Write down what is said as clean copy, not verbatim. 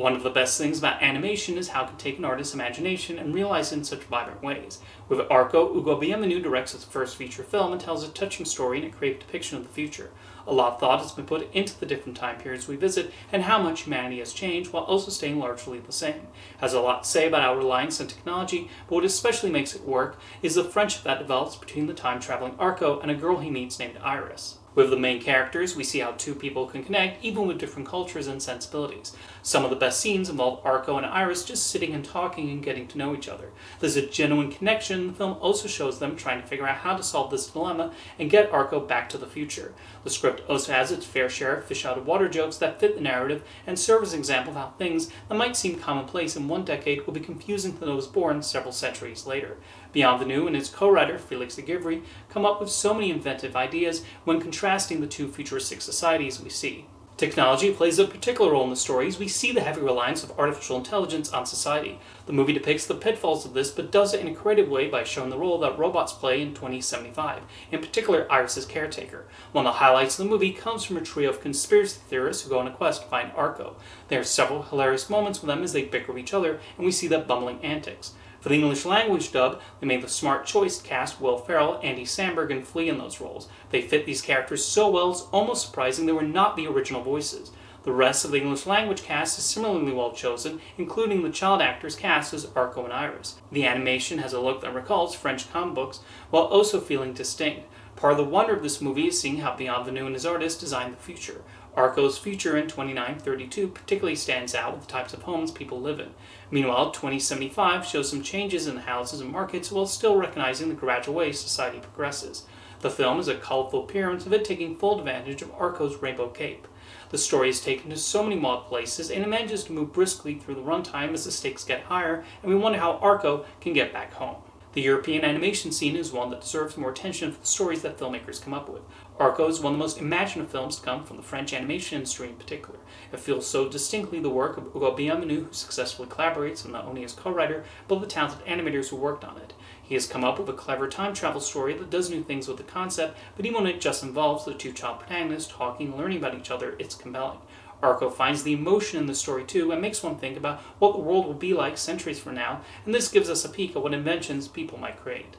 One of the best things about animation is how it can take an artist's imagination and realize it in such vibrant ways. With Arco, Ugo Bienvenu directs its first feature film and tells a touching story in a creative depiction of the future. A lot of thought has been put into the different time periods we visit and how much humanity has changed while also staying largely the same. It has a lot to say about our reliance on technology, but what especially makes it work is the friendship that develops between the time-traveling Arco and a girl he meets named Iris. With the main characters, we see how two people can connect even with different cultures and sensibilities. Some of the best scenes involve Arco and Iris just sitting and talking and getting to know each other. There's a genuine connection. The film also shows them trying to figure out how to solve this dilemma and get Arco back to the future. The script also has its fair share of fish-out-of-water jokes that fit the narrative and serve as an example of how things that might seem commonplace in one decade will be confusing to those born several centuries later. Bienvenu and his co-writer, Felix de Givry, come up with so many inventive ideas when contrasting the two futuristic societies we see. Technology plays a particular role in the story as we see the heavy reliance of artificial intelligence on society. The movie depicts the pitfalls of this, but does it in a creative way by showing the role that robots play in 2075, in particular Iris's caretaker. One of the highlights of the movie comes from a trio of conspiracy theorists who go on a quest to find Arco. There are several hilarious moments with them as they bicker with each other, and we see their bumbling antics. For the English language dub, they made the smart choice to cast Will Ferrell, Andy Samberg, and Flea in those roles. They fit these characters so well it's almost surprising they were not the original voices. The rest of the English language cast is similarly well chosen, including the child actors cast as Arco and Iris. The animation has a look that recalls French comic books, while also feeling distinct. Part of the wonder of this movie is seeing how Bienvenu and his artists designed the future. Arco's future in 2932 particularly stands out with the types of homes people live in. Meanwhile, 2075 shows some changes in the houses and markets while still recognizing the gradual way society progresses. The film is a colorful appearance of it taking full advantage of Arco's rainbow cape. The story is taken to so many wild places and it manages to move briskly through the runtime as the stakes get higher and we wonder how Arco can get back home. The European animation scene is one that deserves more attention for the stories that filmmakers come up with. Arco is one of the most imaginative films to come from the French animation industry in particular. It feels so distinctly the work of Ugo Bienvenu, who successfully collaborates with not only his co-writer, but the talented animators who worked on it. He has come up with a clever time travel story that does new things with the concept, but even when it just involves the two child protagonists talking and learning about each other, it's compelling. Arco finds the emotion in the story too and makes one think about what the world will be like centuries from now, and this gives us a peek at what inventions people might create.